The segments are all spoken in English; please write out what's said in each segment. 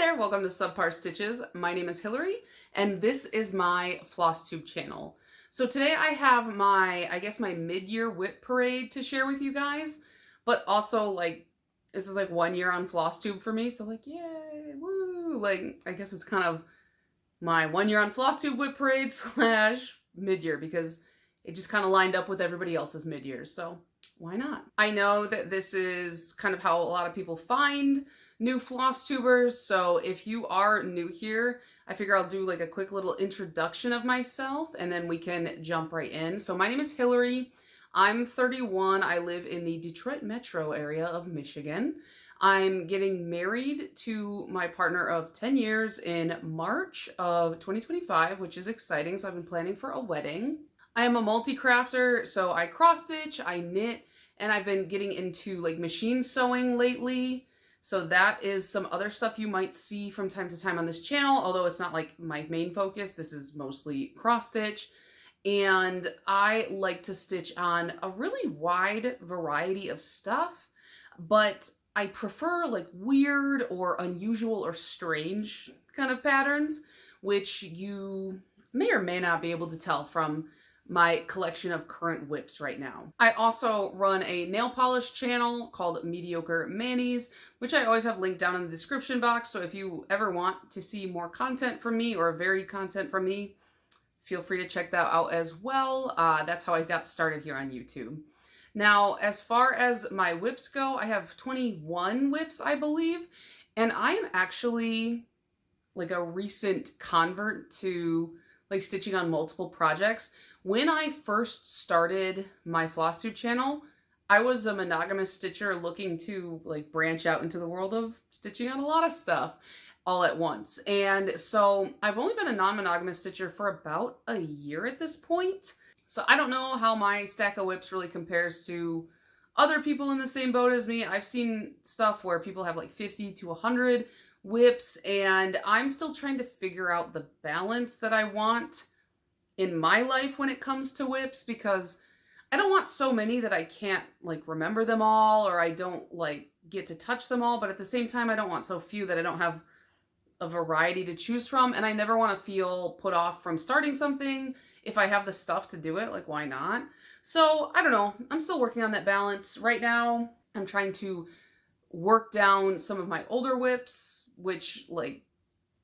there, welcome to Subpar Stitches. My name is Hillary, and this is my Flosstube channel. So today I have my, my mid-year WIP parade to share with you guys, but also this is 1 year on Flosstube for me, so yay, woo! I guess it's kind of my 1 year on Flosstube WIP parade slash mid-year because it just kind of lined up with everybody else's mid-years, so why not? I know that this is kind of how a lot of people find new Flosstubers, so if you are new here, I figure I'll do a quick little introduction of myself and then we can jump right in. So my name is Hillary. I'm 31. I live in the Detroit metro area of Michigan. I'm getting married to my partner of 10 years in March of 2025, which is exciting. So I've been planning for a wedding. I am a multi-crafter, so I cross stitch, I knit, and I've been getting into machine sewing lately. So that is some other stuff you might see from time to time on this channel, although it's not my main focus. This is mostly cross stitch. And I like to stitch on a really wide variety of stuff, but I prefer weird or unusual or strange kind of patterns, which you may or may not be able to tell from my collection of current WIPs right now. I also run a nail polish channel called Mediocre Manis, which I always have linked down in the description box. So if you ever want to see more content from me or varied content from me, feel free to check that out as well. That's how I got started here on YouTube. Now, as far as my WIPs go, I have 21 WIPs, I believe, and I am actually a recent convert to stitching on multiple projects. When I first started my Flosstube channel, I was a monogamous stitcher looking to branch out into the world of stitching on a lot of stuff all at once. And so I've only been a non-monogamous stitcher for about a year at this point. So I don't know how my stack of WIPs really compares to other people in the same boat as me. I've seen stuff where people have 50 to 100 WIPs, and I'm still trying to figure out the balance that I want in my life when it comes to WIPs, because I don't want so many that I can't remember them all, or I don't get to touch them all, but at the same time I don't want so few that I don't have a variety to choose from, and I never want to feel put off from starting something. If I have the stuff to do it, why not? So I don't know, I'm still working on that balance. Right now I'm trying to work down some of my older WIPs, which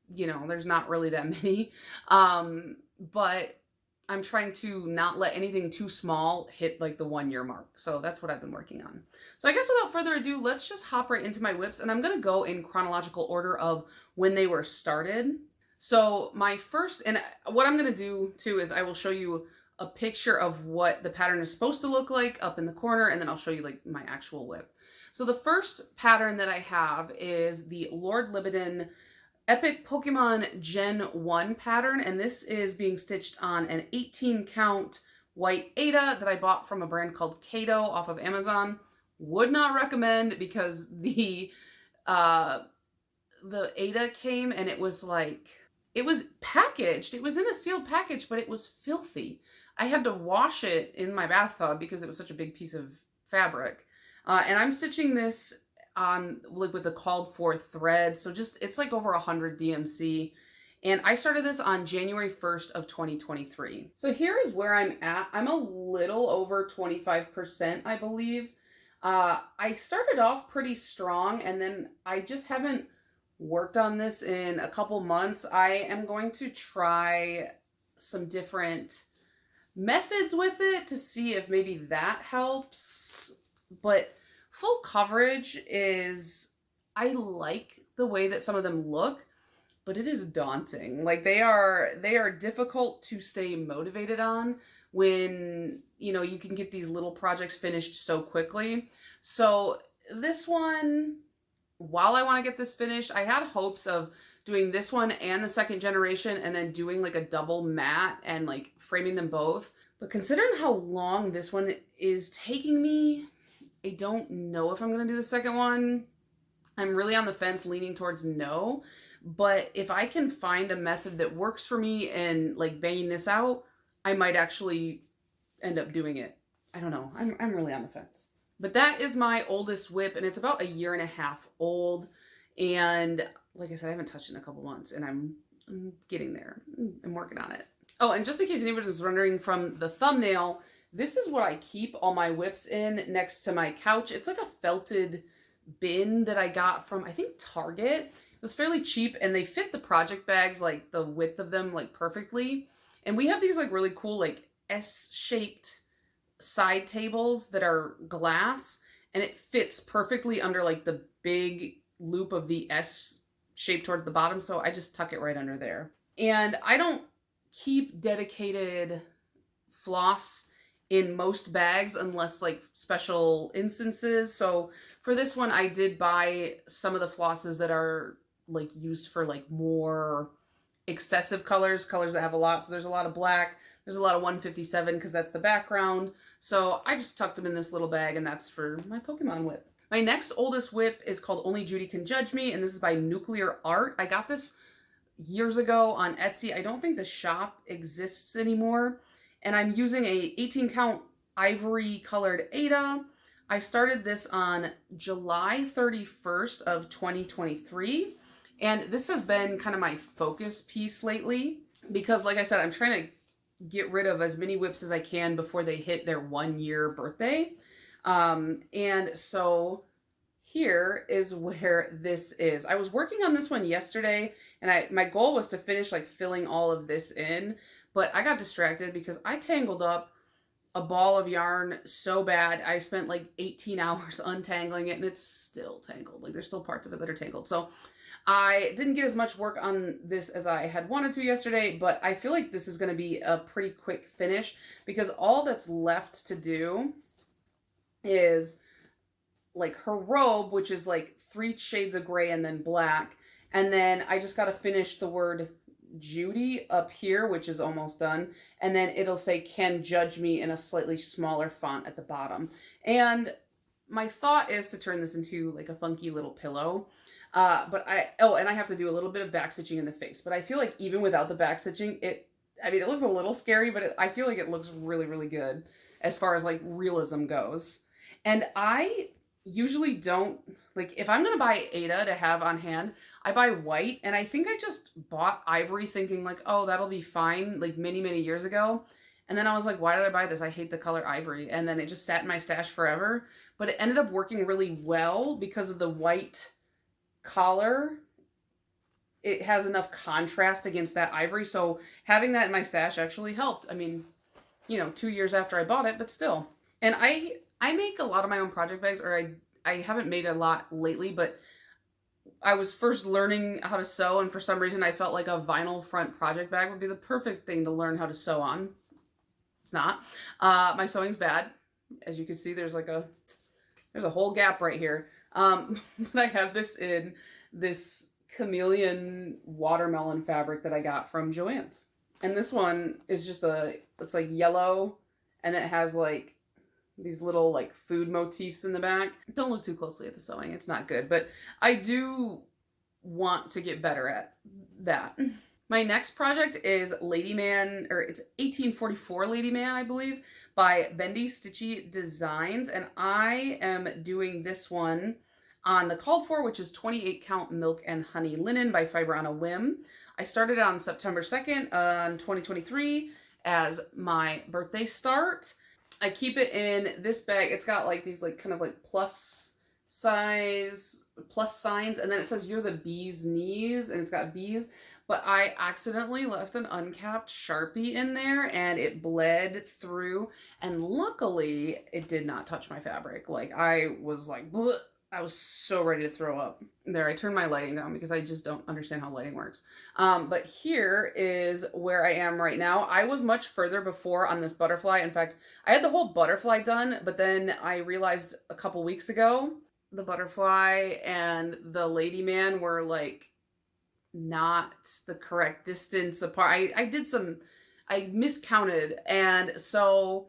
there's not really that many, but I'm trying to not let anything too small hit the 1 year mark. So that's what I've been working on. So I guess without further ado, let's just hop right into my WIPs, and I'm going to go in chronological order of when they were started. So my first, and what I'm going to do too is I will show you a picture of what the pattern is supposed to look like up in the corner, and then I'll show you my actual WIP. So the first pattern that I have is the Lord Libidin Epic Pokemon Gen 1 pattern, and this is being stitched on an 18 count white Ada that I bought from a brand called Kato off of Amazon. Would not recommend, because the Ada came and it was it was packaged. It was in a sealed package, but it was filthy. I had to wash it in my bathtub because it was such a big piece of fabric. And I'm stitching this on with a called for thread, so just it's over 100 DMC, and I started this on January 1st of 2023. So here is where I'm at. I'm a little over 25%, I believe. I started off pretty strong, and then I just haven't worked on this in a couple months. I am going to try some different methods with it to see if maybe that helps, but full coverage is, I like the way that some of them look, but it is daunting. They are difficult to stay motivated on when, you can get these little projects finished so quickly. So this one, while I want to get this finished, I had hopes of doing this one and the second generation and then doing a double mat and framing them both. But considering how long this one is taking me, I don't know if I'm going to do the second one. I'm really on the fence, leaning towards no. But if I can find a method that works for me and banging this out, I might actually end up doing it. I don't know. I'm really on the fence. But that is my oldest WIP, and it's about 1.5 years old. And like I said, I haven't touched it in a couple months, and I'm getting there. I'm working on it. Oh, and just in case anybody was wondering from the thumbnail, this is what I keep all my WIPs in next to my couch. It's like a felted bin that I got from, I think, Target. It was fairly cheap, and they fit the project bags, like the width of them, like perfectly. And we have these like really cool like S-shaped side tables that are glass, and it fits perfectly under like the big loop of the S shape towards the bottom, so I just tuck it right under there. And I don't keep dedicated floss in most bags unless like special instances. So for this one, I did buy some of the flosses that are like used for like more excessive colors that have a lot. So there's a lot of black, there's a lot of 157 because that's the background. So I just tucked them in this little bag, and that's for my Pokemon WIP. My next oldest WIP is called Only Judy Can Judge Me, and this is by Nuclear Art. I got this years ago on Etsy. I don't think the shop exists anymore. And I'm using a 18 count ivory colored Ada. I started this on July 31st of 2023. And this has been kind of my focus piece lately because, like I said, I'm trying to get rid of as many WIPs as I can before they hit their 1-year birthday. And so here is where this is. I was working on this one yesterday, and my goal was to finish like filling all of this in, but I got distracted because I tangled up a ball of yarn so bad. I spent like 18 hours untangling it, and it's still tangled. Like there's still parts of it that are tangled. So I didn't get as much work on this as I had wanted to yesterday, but I feel like this is going to be a pretty quick finish because all that's left to do is like her robe, which is like 3 shades of gray and then black. And then I just got to finish the word Judy up here, which is almost done. And then it'll say "Can Judge Me" in a slightly smaller font at the bottom. And my thought is to turn this into like a funky little pillow. And I have to do a little bit of back stitching in the face, but I feel like even without the back stitching, it looks a little scary, but I feel like it looks really, really good as far as like realism goes. And I usually don't, like, if I'm going to buy Ada to have on hand, I buy white, and I think I just bought ivory thinking like, oh, that'll be fine, like many, many years ago. And then I was like, why did I buy this? I hate the color ivory. And then it just sat in my stash forever, but it ended up working really well because of the white collar. It has enough contrast against that ivory. So having that in my stash actually helped. I mean, you know, 2 years after I bought it, but still. And I make a lot of my own project bags, or I haven't made a lot lately, but I was first learning how to sew, and for some reason I felt like a vinyl front project bag would be the perfect thing to learn how to sew on. It's not. My sewing's bad. As you can see, there's a whole gap right here. But I have this in this chameleon watermelon fabric that I got from Joann's. And this one is just it's like yellow, and it has like these little like food motifs in the back. Don't look too closely at the sewing. It's not good, but I do want to get better at that. My next project is Ladyman, or it's 1844 Ladyman, I believe, by Bendy Stitchy Designs. And I am doing this one on the called for, which is 28 count milk and honey linen by Fiber on a Whim. I started on September 2nd on 2023 as my birthday start. I keep it in this bag. It's got like these like kind of like plus signs, and then it says "You're the bee's knees," and it's got bees. But I accidentally left an uncapped Sharpie in there, and it bled through. And luckily, it did not touch my fabric. Like I was like, bleh. I was so ready to throw up. There, I turned my lighting down because I just don't understand how lighting works. But here is where I am right now. I was much further before on this butterfly. In fact, I had the whole butterfly done, but then I realized a couple weeks ago, the butterfly and the Ladyman were like not the correct distance apart. I miscounted. And so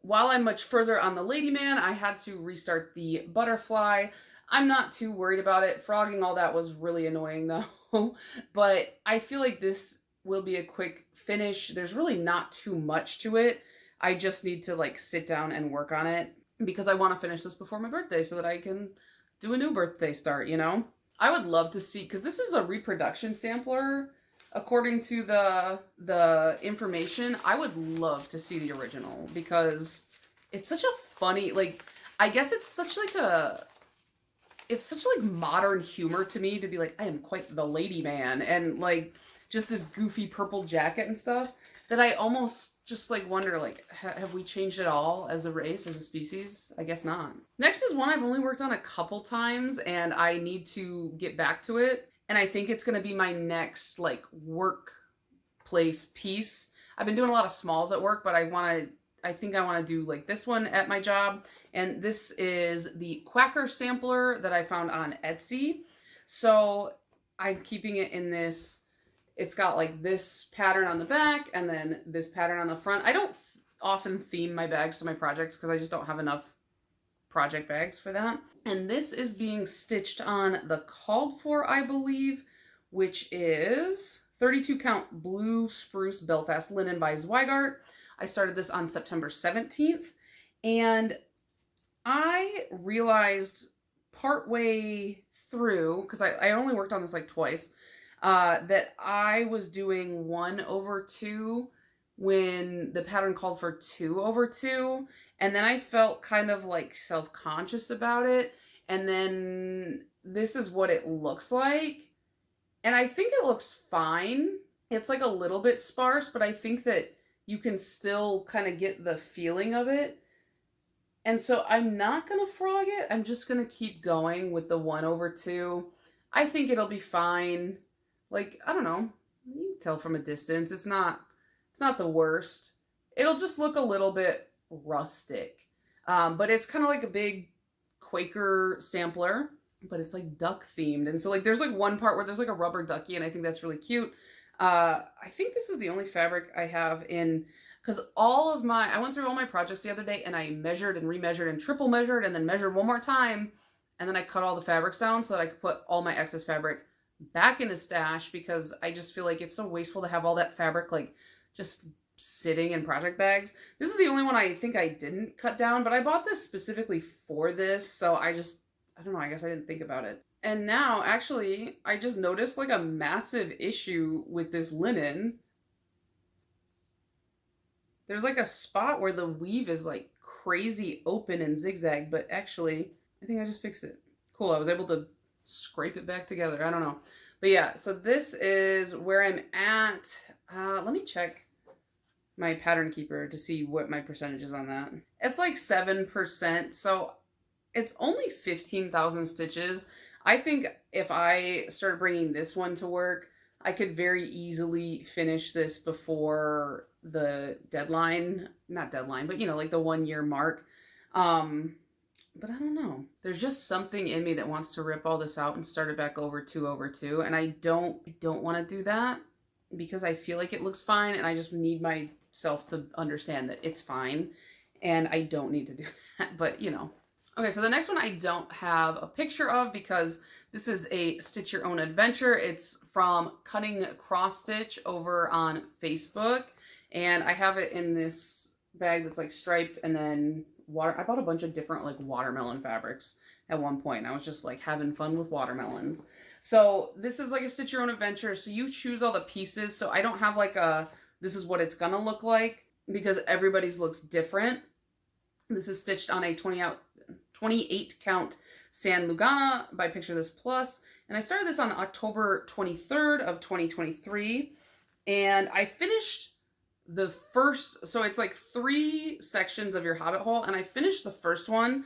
while I'm much further on the Ladyman, I had to restart the butterfly. I'm not too worried about it. Frogging all that was really annoying though. But I feel like this will be a quick finish. There's really not too much to it. I just need to like sit down and work on it because I want to finish this before my birthday so that I can do a new birthday start, you know? I would love to see, because this is a reproduction sampler, according to the information. I would love to see the original, because it's such a funny, like, I guess it's such like a, it's such like modern humor to me to be like, I am quite the lady man, and like just this goofy purple jacket and stuff, that I almost just like wonder, like, have we changed at all as a race, as a species? I guess not. Next is one I've only worked on a couple times, and I need to get back to it. And I think it's going to be my next like workplace piece. I've been doing a lot of smalls at work, but I think I want to do like this one at my job. And this is the Quacker sampler that I found on Etsy. So I'm keeping it in this, it's got like this pattern on the back and then this pattern on the front. I don't often theme my bags to my projects because I just don't have enough project bags for that. And this is being stitched on the called for, I believe, which is 32 count blue spruce Belfast linen by Zweigart. I started this on September 17th, and I realized partway through, because I only worked on this like twice, that I was doing 1/2 when the pattern called for 2/2, and then I felt kind of like self-conscious about it, and then this is what it looks like, and I think it looks fine. It's like a little bit sparse, but I think that you can still kind of get the feeling of it. And so I'm not going to frog it. I'm just going to keep going with the 1/2. I think it'll be fine. Like, I don't know. You can tell from a distance. It's not the worst. It'll just look a little bit rustic. But it's kind of like a big Quaker sampler, but it's like duck themed. And so like there's like one part where there's like a rubber ducky, and I think that's really cute. I think this is the only fabric I have in, because I went through all my projects the other day, and I measured and remeasured and triple measured and then measured one more time, and then I cut all the fabrics down so that I could put all my excess fabric back in a stash, because I just feel like it's so wasteful to have all that fabric like just sitting in project bags. This is the only one I think I didn't cut down, but I bought this specifically for this, so I don't know, I guess I didn't think about it. And now, actually, I just noticed like a massive issue with this linen. There's like a spot where the weave is like crazy open and zigzag, but actually, I think I just fixed it. Cool, I was able to scrape it back together. I don't know. But yeah, so this is where I'm at. Let me check my pattern keeper to see what my percentage is on that. It's like 7%, so it's only 15,000 stitches. I think if I started bringing this one to work, I could very easily finish this before the deadline. Not deadline, but you know, like the 1-year mark. But I don't know. There's just something in me that wants to rip all this out and start it back over 2/2, and I don't want to do that because I feel like it looks fine, and I just need myself to understand that it's fine, and I don't need to do that, but you know. Okay, so the next one I don't have a picture of because this is a Stitch Your Own Adventure. It's from Cutting Cross Stitch over on Facebook, and I have it in this bag that's like striped, and then I bought a bunch of different like watermelon fabrics at one point. I was just like having fun with watermelons. So this is like a Stitch Your Own Adventure. So you choose all the pieces. So I don't have like this is what it's gonna look like, because everybody's looks different. This is stitched on a 28 count San Lugana by Picture This Plus. And I started this on October 23rd of 2023. And I finished the first, so it's like 3 sections of your Hobbit hole, and I finished the first one,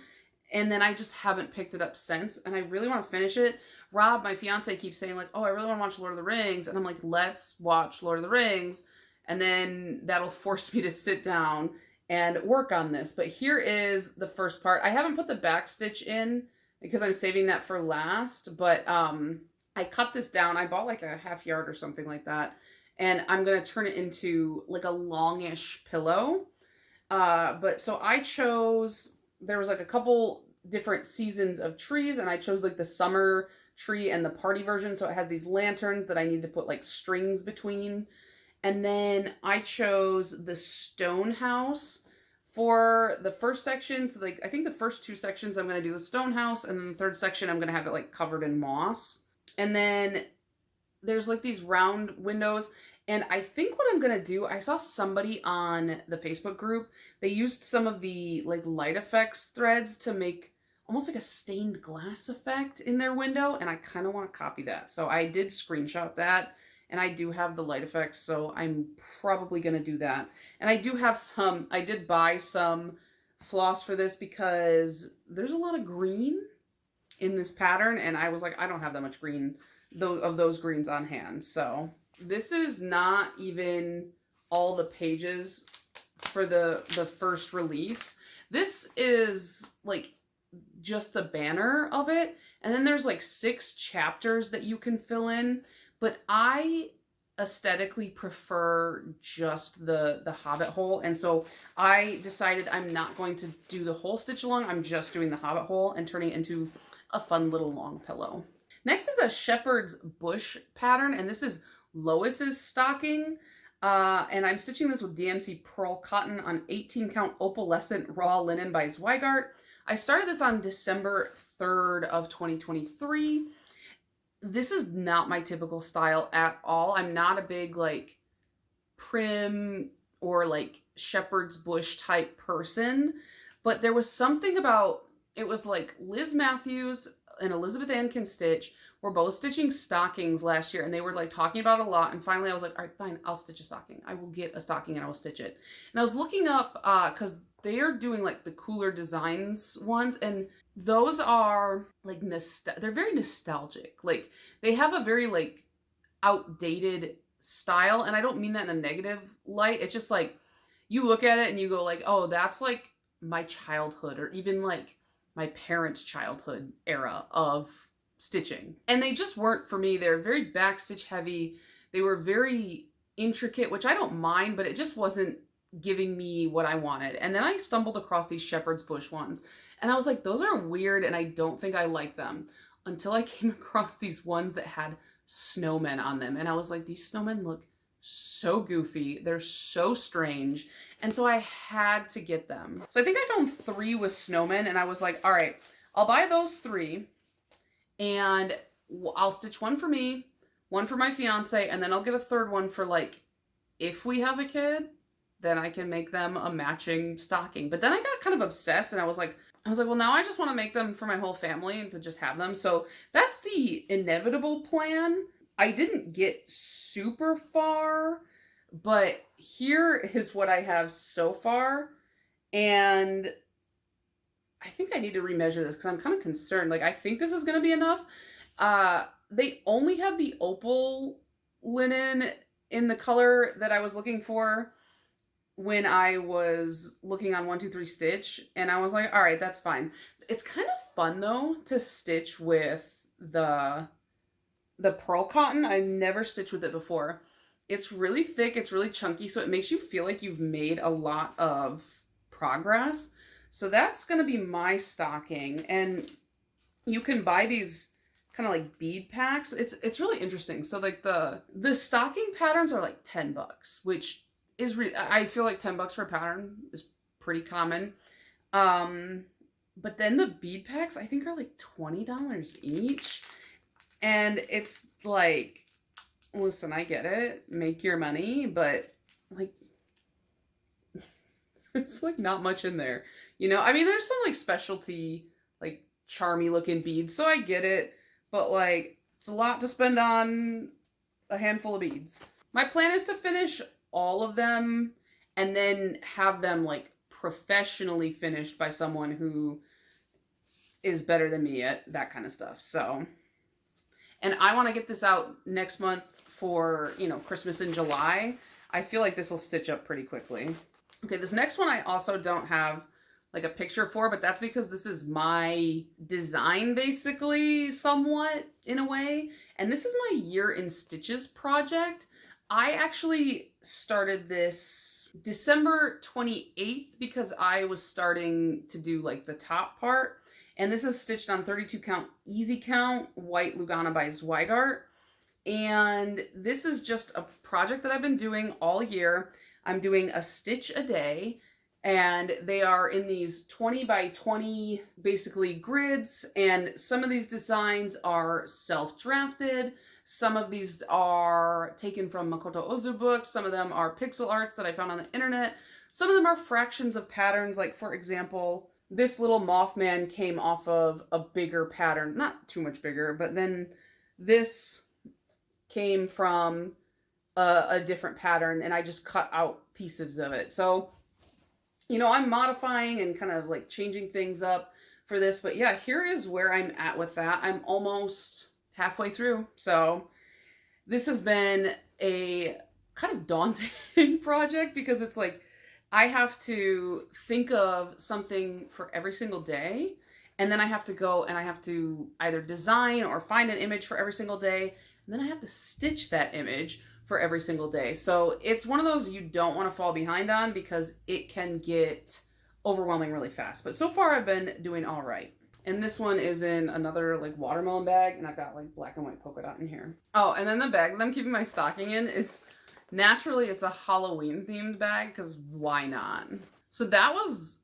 and then I just haven't picked it up since, and I really want to finish it. Rob, my fiance, keeps saying like, oh, I really want to watch Lord of the Rings, and I'm like, let's watch Lord of the Rings, and then that'll force me to sit down and work on this. But here is the first part. I haven't put the back stitch in because I'm saving that for last, but I cut this down. I bought like a ½ yard or something like that, and I'm going to turn it into like a longish pillow. But so I chose, there was like a couple different seasons of trees, and I chose like the summer tree and the party version. So it has these lanterns that I need to put like strings between. And then I chose the stone house For the first section, so like I think the first 2 sections I'm going to do the stone house, and then the third section I'm going to have it like covered in moss. And then there's like these round windows, and I think what I'm going to do, I saw somebody on the Facebook group, they used some of the like light effects threads to make almost like a stained glass effect in their window, and I kind of want to copy that. So I did screenshot that, and I do have the light effects, so I'm probably going to do that. And I do have some, I did buy some floss for this because there's a lot of green in this pattern, and I was like, I don't have that much green of those greens on hand. So this is not even all the pages for the first release. This is like just the banner of it, and then there's like 6 chapters that you can fill in, but I aesthetically prefer just the hobbit hole, and so I decided I'm not going to do the whole stitch along. I'm just doing the hobbit hole and turning it into a fun little long pillow. Next is a shepherd's bush pattern, and this is Lois's stocking, and I'm stitching this with DMC Pearl Cotton on 18 count opalescent raw linen by Zweigart. I started this on December 3rd of 2023. This is not my typical style at all. I'm not a big like prim or like shepherd's bush type person, but there was something about, it was like Liz Matthews and Elizabeth Ann Can Stitch were both stitching stockings last year, and they were like talking about it a lot, and finally I was like, all right, fine, I'll stitch a stocking. I will get a stocking and I will stitch it. And I was looking up, because they are doing like the Cooler Designs ones, and those are like, they're very nostalgic. Like they have a very like outdated style, and I don't mean that in a negative light. It's just like, you look at it and you go like, oh, that's like my childhood, or even like my parents' childhood era of stitching. And they just weren't for me. They're very backstitch heavy. They were very intricate, which I don't mind, but it just wasn't giving me what I wanted. And then I stumbled across these shepherd's bush ones, and I was like, those are weird, and I don't think I like them, until I came across these ones that had snowmen on them. And I was like, these snowmen look so goofy. They're so strange. And so I had to get them. So I think I found 3 with snowmen, and I was like, all right, I'll buy those 3, and I'll stitch one for me, one for my fiance, and then I'll get a third one for like, if we have a kid, then I can make them a matching stocking. But then I got kind of obsessed, and I was like, well, now I just want to make them for my whole family and to just have them. So that's the inevitable plan. I didn't get super far, but here is what I have so far. And I think I need to remeasure this because I'm kind of concerned. Like, I think this is going to be enough. They only had the opal linen in the color that I was looking for when I was looking on 1-2-3 Stitch, and I was like, all right, that's fine. It's kind of fun though to stitch with the pearl cotton. I never stitched with it before. It's really thick, it's really chunky, so it makes you feel like you've made a lot of progress. So that's gonna be my stocking, and you can buy these kind of like bead packs. It's really interesting. So like the stocking patterns are like $10, which is I feel like $10 for a pattern is pretty common. But then the bead packs I think are like $20 each. And it's like, listen, I get it, make your money, but like there's like not much in there. You know, I mean, there's some like specialty, like charmy looking beads, so I get it, but like it's a lot to spend on a handful of beads. My plan is to finish all of them and then have them like professionally finished by someone who is better than me at that kind of stuff. So, and I want to get this out next month for, you know, Christmas in July. I feel like this will stitch up pretty quickly. Okay, this next one I also don't have like a picture for, but that's because this is my design basically, somewhat in a way. And this is my Year in Stitches project. I actually started this December 28th because I was starting to do like the top part. And this is stitched on 32 count easy count white Lugana by Zweigart. And this is just a project that I've been doing all year. I'm doing a stitch a day. And they are in these 20 by 20 basically grids, and some of these designs are self-drafted. Some of these are taken from Makoto Ozu books. Some of them are pixel arts that I found on the internet. Some of them are fractions of patterns. Like, for example, this little Mothman came off of a bigger pattern. Not too much bigger, but then this came from a different pattern, and I just cut out pieces of it. So, you know, I'm modifying and kind of like changing things up for this. But yeah, here is where I'm at with that. I'm almost halfway through. So this has been a kind of daunting project, because it's like I have to think of something for every single day. And then I have to go and I have to either design or find an image for every single day. And then I have to stitch that image for every single day. So it's one of those you don't want to fall behind on, because it can get overwhelming really fast. But so far I've been doing all right. And this one is in another like watermelon bag, and I've got like black and white polka dot in here. Oh, and then the bag that I'm keeping my stocking in is, naturally it's a Halloween themed bag, because why not? So that was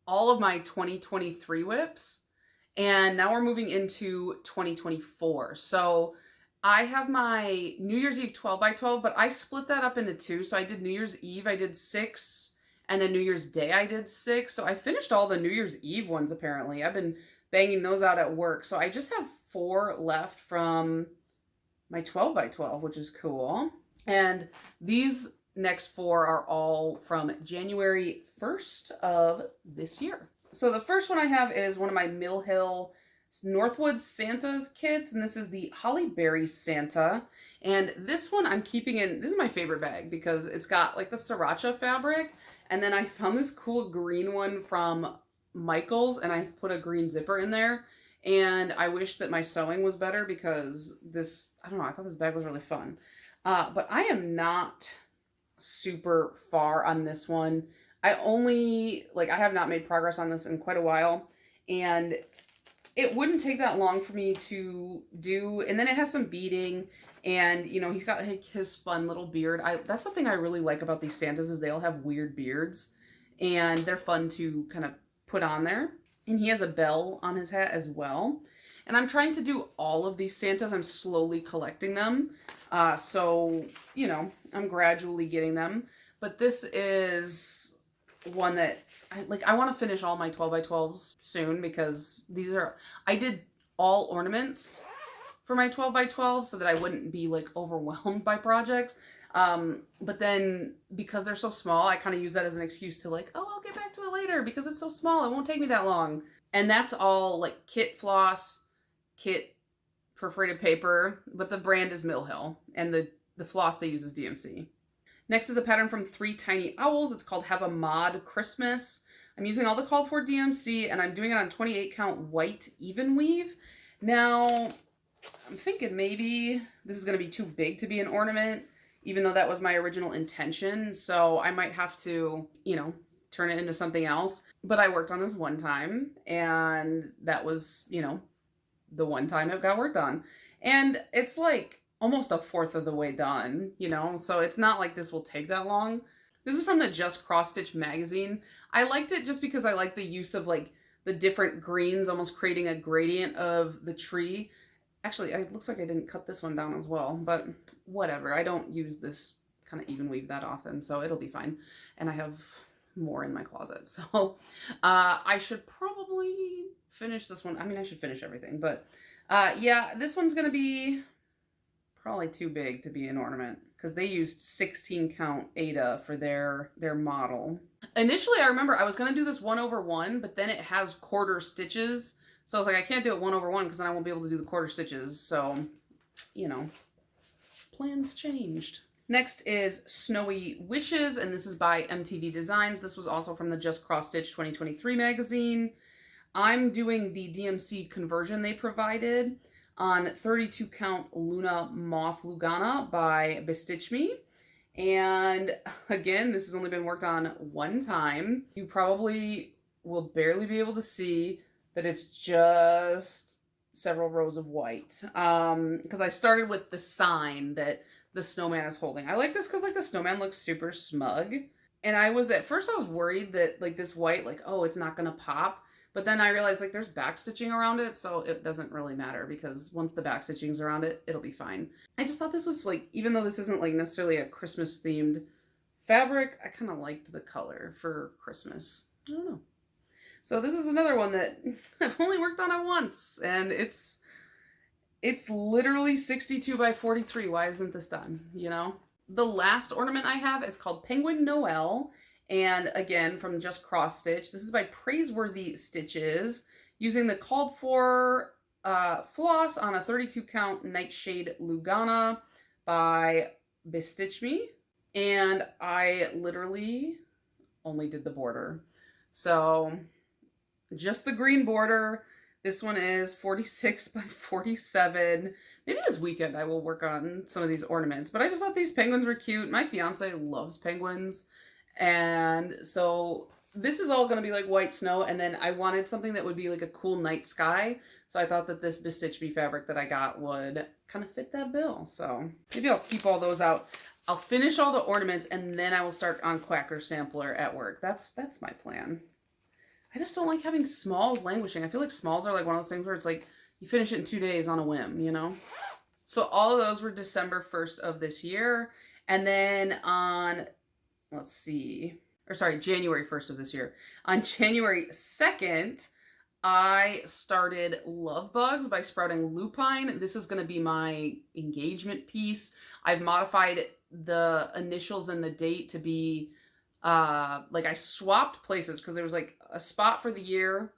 all of my 2023 WIPs. And now we're moving into 2024. So I have my New Year's Eve 12 by 12, but I split that up into two. So I did New Year's Eve, I did 6, and then New Year's Day I did 6. So I finished all the New Year's Eve ones apparently. I've been banging those out at work. So I just have 4 left from my 12 by 12, which is cool. And these next 4 are all from January 1st of this year. So the first one I have is one of my Mill Hill Northwoods Santa's kits, and this is the Holly Berry Santa. And this one I'm keeping in, this is my favorite bag, because it's got like the sriracha fabric, and then I found this cool green one from Michael's, and I put a green zipper in there. And I wish that my sewing was better, because this, I don't know, I thought this bag was really fun. But I am not super far on this one. I have not made progress on this in quite a while, and it wouldn't take that long for me to do. And then it has some beading, and you know, he's got like his fun little beard. That's something I really like about these Santas, is they all have weird beards, and they're fun to kind of put on there. And he has a bell on his hat as well. And I'm trying to do all of these Santas. I'm slowly collecting them. So, you know, I'm gradually getting them. But this is one that I want to finish all my 12 by 12s soon, because I did all ornaments for my 12 by 12 so that I wouldn't be like overwhelmed by projects. But then because they're so small, I kind of use that as an excuse to like, oh, I'll get back to it later because it's so small. It won't take me that long. And that's all like kit floss, kit perforated paper, but the brand is Mill Hill, and the floss they use is DMC. Next is a pattern from 3 Tiny Owls. It's called Have a Mod Christmas. I'm using all the called for DMC, and I'm doing it on 28 count white even weave. Now, I'm thinking maybe this is going to be too big to be an ornament, even though that was my original intention. So I might have to, you know, turn it into something else. But I worked on this one time, and that was, you know, the one time it got worked on. And it's like almost a fourth of the way done, you know, so it's not like this will take that long. This is from the Just Cross Stitch magazine. I liked it just because I like the use of like the different greens, almost creating a gradient of the tree. Actually, it looks like I didn't cut this one down as well, but whatever. I don't use this kind of even weave that often, so it'll be fine. And I have more in my closet, so I should probably finish this one. I mean, I should finish everything, but yeah, this one's gonna be probably too big to be an ornament, because they used 16 count Ada for their model. Initially, I remember I was going to do this 1/1, but then it has quarter stitches. So I was like, I can't do it 1/1 because then I won't be able to do the quarter stitches. So, you know, plans changed. Next is Snowy Wishes, and this is by MTV Designs. This was also from the Just Cross Stitch 2023 magazine. I'm doing the DMC conversion they provided on 32 count Luna Moth Lugana by Bestitch Me. And again, this has only been worked on one time. You probably will barely be able to see that it's just several rows of white. Because I started with the sign that the snowman is holding. I like this because like the snowman looks super smug. And at first I was worried that like this white, like, oh, it's not gonna pop. But then I realized like there's back stitching around it, so it doesn't really matter because once the back stitching's around it, it'll be fine. I just thought this was like, even though this isn't like necessarily a Christmas themed fabric, I kind of liked the color for Christmas. I don't know. So this is another one that I've only worked on it once, and it's literally 62 by 43. Why isn't this done, you know? The last ornament I have is called Penguin Noel, and again, from Just Cross Stitch. This is by Praiseworthy Stitches, using the called for floss on a 32 count Nightshade Lugana by Bestitch Me. And I literally only did the border. So just the green border. This one is 46 by 47. Maybe this weekend I will work on some of these ornaments, but I just thought these penguins were cute. My fiance loves penguins. And so this is all going to be like white snow. And then I wanted something that would be like a cool night sky. So I thought that this Bestitch Me fabric that I got would kind of fit that bill. So maybe I'll keep all those out. I'll finish all the ornaments and then I will start on Quacker Sampler at work. That's my plan. I just don't like having smalls languishing. I feel like smalls are like one of those things where it's like you finish it in 2 days on a whim, you know? So all of those were December 1st of this year. And then on, let's see, or sorry, January 1st of this year. On January 2nd, I started Love Bugs by Sprouting Lupine. This is going to be my engagement piece. I've modified the initials and the date to be like I swapped places because there was like a spot for the year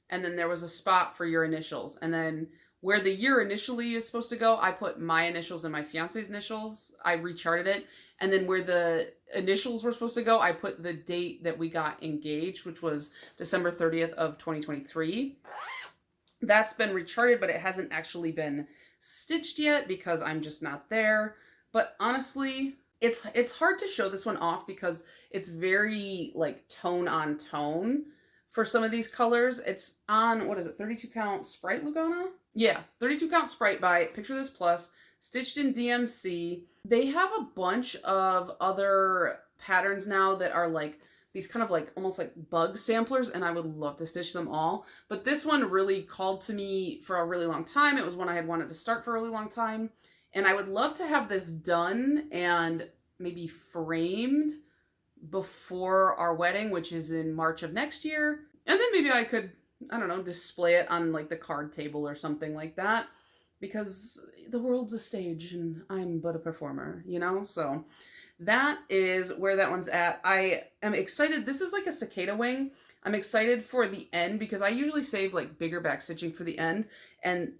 and then there was a spot for your initials. And then where the year initially is supposed to go, I put my initials and my fiance's initials. I recharted it. And then where the initials were supposed to go, I put the date that we got engaged, which was December 30th of 2023. That's been recharted, but it hasn't actually been stitched yet because I'm just not there. But honestly, it's hard to show this one off because it's very like tone on tone for some of these colors. It's on, what is it, 32 count Sprite Lugana? Yeah, 32 count Sprite by Picture This Plus, stitched in DMC. They have a bunch of other patterns now that are like these kind of like almost like bug samplers, and I would love to stitch them all. But this one really called to me for a really long time. It was one I had wanted to start for a really long time. And I would love to have this done and maybe framed before our wedding, which is in March of next year. And then maybe I could, I don't know, display it on like the card table or something like that. Because the world's a stage and I'm but a performer, you know? So that is where that one's at. I am excited. This is like a cicada wing. I'm excited for the end because I usually save like bigger back stitching for the end. And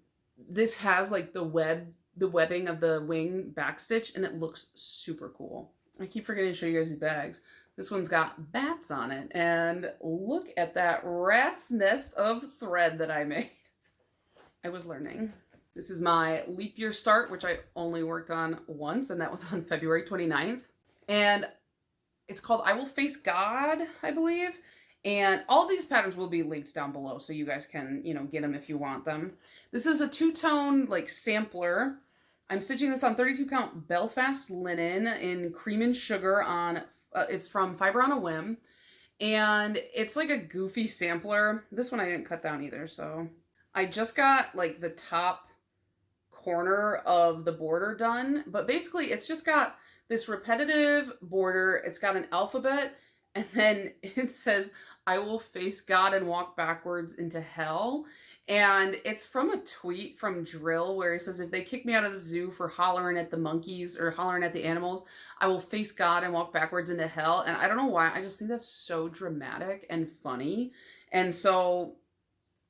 this has like the webbing of the wing backstitch, and it looks super cool. I keep forgetting to show you guys these bags. This one's got bats on it, and look at that rat's nest of thread that I made. I was learning. This is my leap year start, which I only worked on once, and that was on February 29th. And it's called I Will Face God, I believe. And all these patterns will be linked down below, so you guys can, you know, get them if you want them. This is a two-tone, like, sampler. I'm stitching this on 32 count Belfast linen in cream and sugar on, it's from Fiber on a Whim. And it's like a goofy sampler. This one I didn't cut down either, so. I just got, like, the top corner of the border done. But basically, it's just got this repetitive border. It's got an alphabet, and then it says, I will face God and walk backwards into hell. And it's from a tweet from Drill where he says, if they kick me out of the zoo for hollering at the monkeys or hollering at the animals, I will face God and walk backwards into hell. And I don't know why, I just think that's so dramatic and funny. And so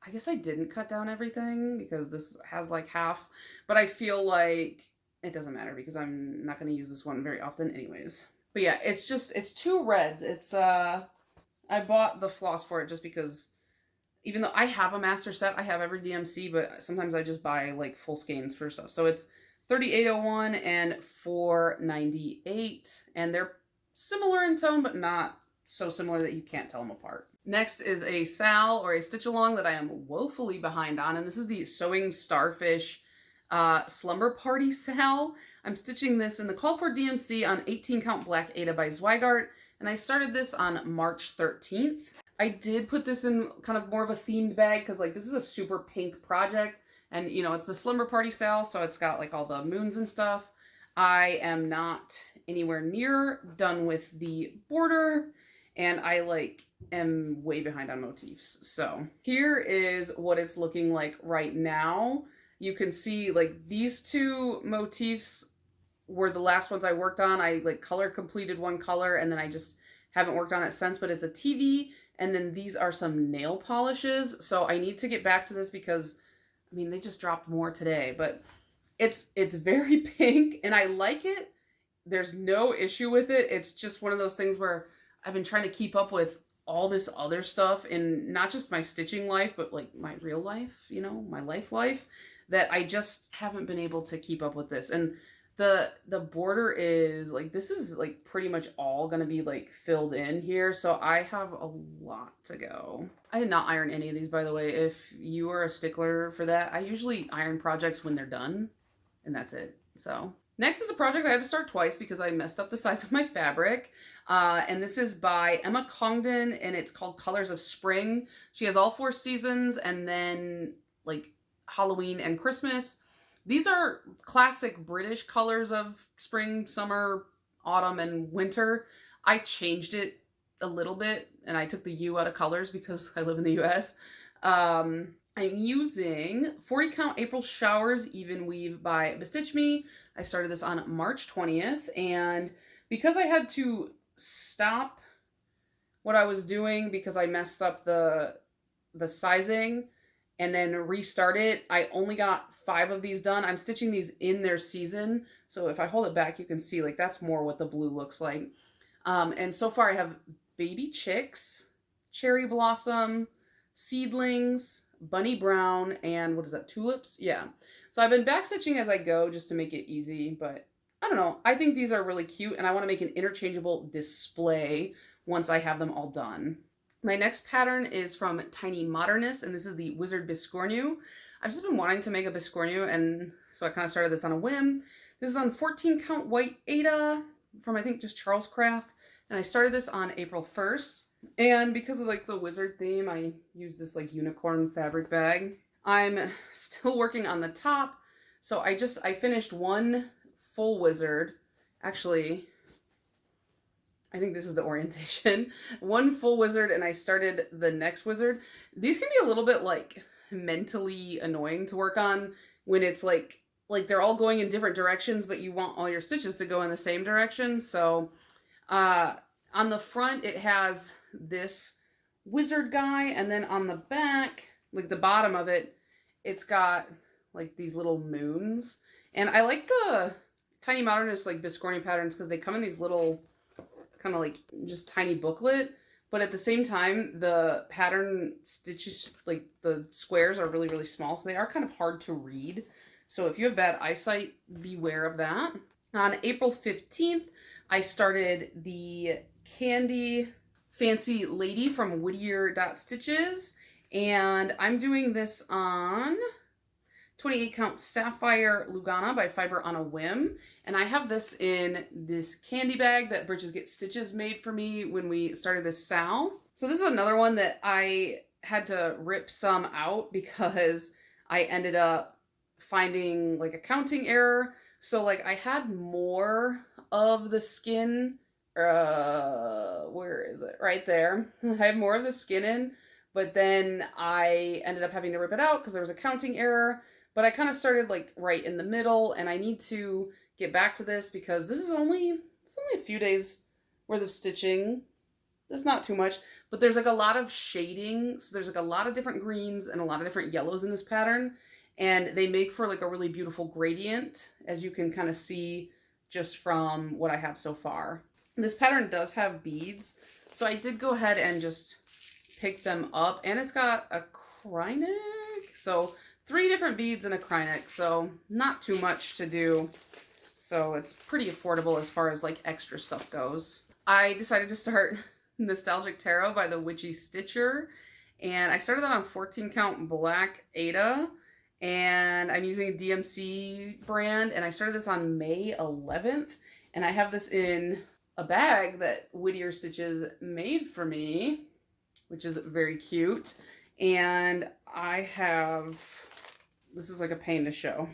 I guess I didn't cut down everything because this has like half, but I feel like it doesn't matter because I'm not going to use this one very often anyways. But yeah, it's two reds. It's, I bought the floss for it just because even though I have a master set, I have every DMC, but sometimes I just buy like full skeins for stuff. So it's 3801 and 498, and they're similar in tone, but not so similar that you can't tell them apart. Next is a Sal or a stitch along that I am woefully behind on, and this is the Sewing Starfish Slumber Party Sal. I'm stitching this in the called for DMC on 18 count Black Ada by Zweigart, and I started this on March 13th. I did put this in kind of more of a themed bag because like this is a super pink project, and you know, it's the Slumber Party sale, so it's got like all the moons and stuff. I am not anywhere near done with the border, and I like am way behind on motifs. So here is what it's looking like right now. You can see like these two motifs were the last ones I worked on. I like color completed one color and then I just haven't worked on it since, but it's a TV. And then these are some nail polishes. So I need to get back to this because I mean, they just dropped more today, but it's very pink and I like it. There's no issue with it. It's just one of those things where I've been trying to keep up with all this other stuff in not just my stitching life, but like my real life, you know, my life, that I just haven't been able to keep up with this. And the border is like, this is like pretty much all gonna be like filled in here. So I have a lot to go. I did not iron any of these, by the way. If you are a stickler for that, I usually iron projects when they're done and that's it. So next is a project I had to start twice because I messed up the size of my fabric. And this is by Emma Congdon and it's called Colors of Spring. She has all 4 seasons and then like Halloween and Christmas. These are classic British colors of spring, summer, autumn, and winter. I changed it a little bit and I took the U out of colors because I live in the US. I'm using 40 count April Showers Even Weave by Bestitch Me. I started this on March 20th and because I had to stop what I was doing because I messed up the sizing and then restart it, I only got 5 of these done. I'm stitching these in their season. So if I hold it back, you can see like that's more what the blue looks like. And so far I have Baby Chicks, Cherry Blossom, Seedlings, Bunny Brown, and what is that, Tulips? Yeah. So I've been back stitching as I go just to make it easy, but I don't know. I think these are really cute and I want to make an interchangeable display once I have them all done. My next pattern is from Tiny Modernist, and this is the Wizard Biscornu. I've just been wanting to make a biscornu, and so I kind of started this on a whim. This is on 14 count white Aida from I think just Charles Craft, and I started this on April 1st. And because of like the wizard theme, I use this like unicorn fabric bag. I'm still working on the top, so I finished one full wizard. Actually, I think this is the orientation. One full wizard and I started the next wizard. These can be a little bit like mentally annoying to work on when it's like they're all going in different directions, but you want all your stitches to go in the same direction. So on the front, it has this wizard guy. And then on the back, like the bottom of it, it's got like these little moons. And I like the Tiny Modernist like biscornu patterns because they come in these little kind of like just tiny booklet, but at the same time the pattern stitches, like the squares are really, really small, so they are kind of hard to read. So if you have bad eyesight, beware of that. On April 15th, I started the Candy Fancy Lady from Whittier Stitches, and I'm doing this on 28 count Sapphire Lugana by Fiber on a Whim. And I have this in this candy bag that Bridges Get Stitches made for me when we started this Sal. So this is another one that I had to rip some out because I ended up finding like a counting error. So like I had more of the skin, where is it? Right there. I have more of the skin in, but then I ended up having to rip it out because there was a counting error. But I kind of started like right in the middle, and I need to get back to this because this is only a few days worth of stitching. That's not too much, but there's like a lot of shading. So there's like a lot of different greens and a lot of different yellows in this pattern, and they make for like a really beautiful gradient, as you can kind of see just from what I have so far. And this pattern does have beads, so I did go ahead and just pick them up, and it's got a Krynic, so 3 different beads and a Krynic, so not too much to do. So it's pretty affordable as far as like extra stuff goes. I decided to start Nostalgic Tarot by the Witchy Stitcher, and I started that on 14 count black Aida, and I'm using a DMC brand, and I started this on May 11th, and I have this in a bag that Whittier Stitches made for me, which is very cute. And I have, this is like a pain to show.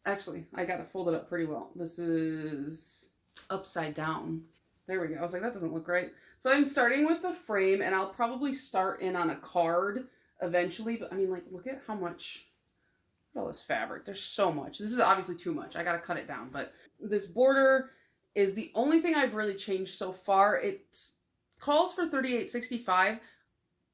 Actually, I got it folded up pretty well. This is upside down. There we go. I was like, that doesn't look right. So I'm starting with the frame, and I'll probably start in on a card eventually. But I mean, like, look at how much, look at all this fabric. There's so much. This is obviously too much. I got to cut it down. But this border is the only thing I've really changed so far. It calls for 38.65.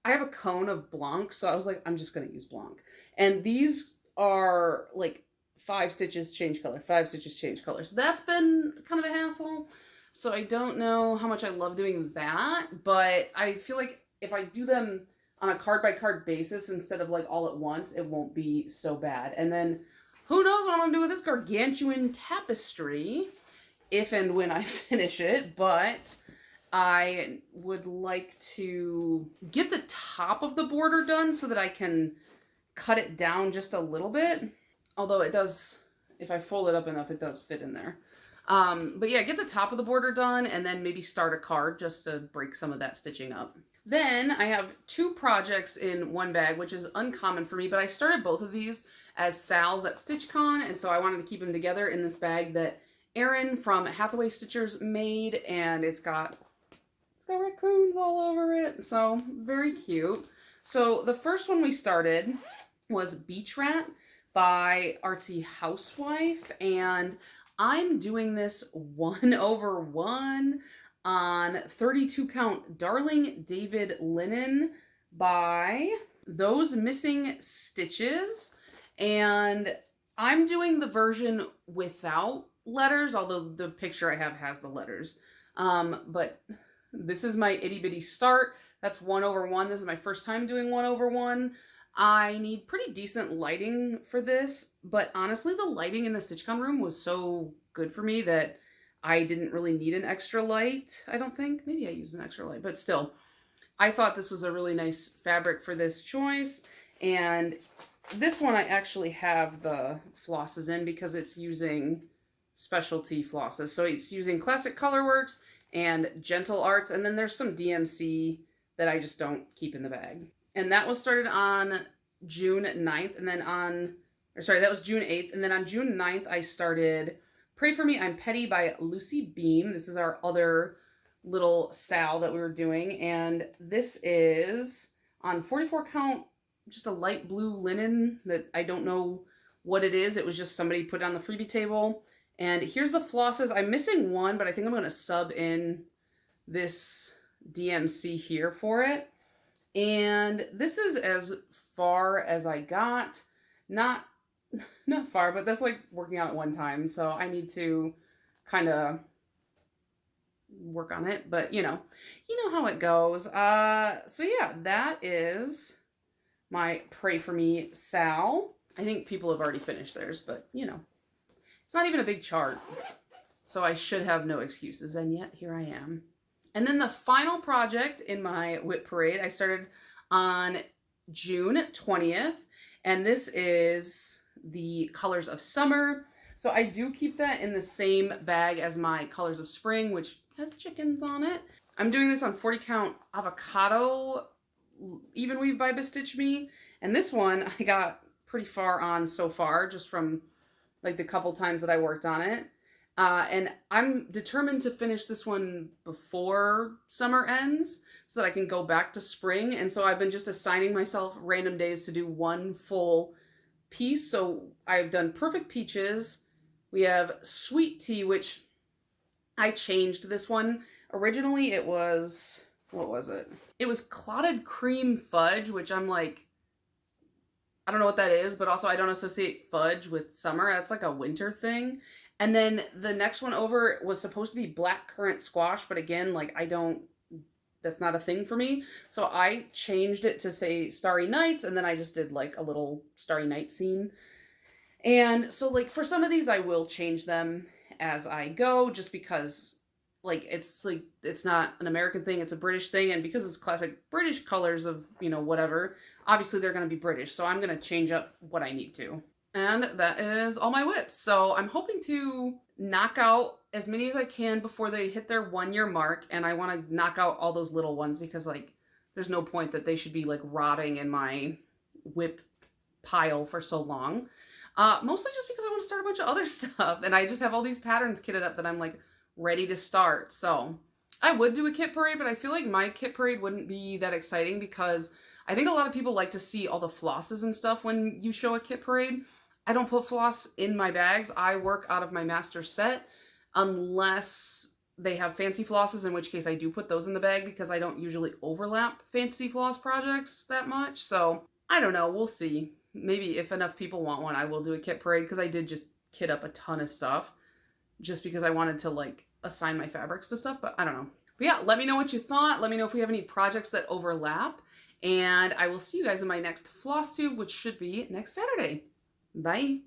I have a cone of Blanc, so I was like, I'm just going to use Blanc. And these are like 5 stitches, change color, 5 stitches, change color. So that's been kind of a hassle. So I don't know how much I love doing that, but I feel like if I do them on a card by card basis instead of like all at once, it won't be so bad. And then who knows what I'm gonna do with this gargantuan tapestry if and when I finish it, but I would like to get the top of the border done so that I can cut it down just a little bit. Although it does, if I fold it up enough, it does fit in there. But yeah, get the top of the border done and then maybe start a card just to break some of that stitching up. Then I have 2 projects in one bag, which is uncommon for me, but I started both of these as Sal's at StitchCon, and so I wanted to keep them together in this bag that Erin from Hathaway Stitchers made, and it's got raccoons all over it, so very cute. So the first one we started was Beach Rat by Artsy Housewife, and I'm doing this 1/1 on 32 count Darling David linen by Those Missing Stitches, and I'm doing the version without letters, although the picture I have has the letters. But this is my itty bitty start. That's 1/1. This is my first time doing 1/1. I need pretty decent lighting for this, but honestly, the lighting in the StitchCon room was so good for me that I didn't really need an extra light, I don't think. Maybe I used an extra light, but still, I thought this was a really nice fabric for this choice. And this one I actually have the flosses in because it's using specialty flosses. So it's using Classic Colorworks and Gentle Arts, and then there's some DMC that I just don't keep in the bag. And that was started on June 9th, and then that was June 8th, and then on June 9th, I started Pray For Me, I'm Petty by Lucy Beam. This is our other little Sal that we were doing, and this is on 44 count, just a light blue linen that I don't know what it is. It was just somebody put it on the freebie table. And here's the flosses. I'm missing one, but I think I'm going to sub in this DMC here for it. And this is as far as I got. Not far, but that's like working out at one time. So I need to kind of work on it, but you know how it goes. So yeah, that is my Pray For Me Sal. I think people have already finished theirs, but it's not even a big chart. So I should have no excuses, and yet here I am. And then the final project in my WIP parade, I started on June 20th, and this is the Colors of Summer. So I do keep that in the same bag as my Colors of Spring, which has chickens on it. I'm doing this on 40 count Avocado Even Weave by Bestitch Me, and this one I got pretty far on so far, just from like the couple times that I worked on it. And I'm determined to finish this one before summer ends so that I can go back to spring. And so I've been just assigning myself random days to do one full piece. So I've done Perfect Peaches. We have Sweet Tea, which I changed this one. Originally it was, what was it? It was Clotted Cream Fudge, which I'm like, I don't know what that is, but also I don't associate fudge with summer. That's like a winter thing. And then the next one over was supposed to be Black Currant Squash, but again, like that's not a thing for me. So I changed it to say Starry Nights, and then I just did like a little Starry Night scene. And so like for some of these I will change them as I go, just because it's not an American thing, it's a British thing, and because it's classic British colors of, whatever, obviously they're going to be British, so I'm going to change up what I need to. And that is all my WIPs. So I'm hoping to knock out as many as I can before they hit their 1 year mark. And I want to knock out all those little ones because like there's no point that they should be like rotting in my WIP pile for so long. Mostly just because I want to start a bunch of other stuff. And I just have all these patterns kitted up that I'm like ready to start. So I would do a kit parade, but I feel like my kit parade wouldn't be that exciting because I think a lot of people like to see all the flosses and stuff when you show a kit parade. I don't put floss in my bags. I work out of my master set unless they have fancy flosses, in which case I do put those in the bag because I don't usually overlap fancy floss projects that much. So I don't know. We'll see. Maybe if enough people want one, I will do a kit parade because I did just kit up a ton of stuff just because I wanted to like assign my fabrics to stuff, but I don't know. But yeah, let me know what you thought. Let me know if we have any projects that overlap. And I will see you guys in my next Flosstube, which should be next Saturday. Bye.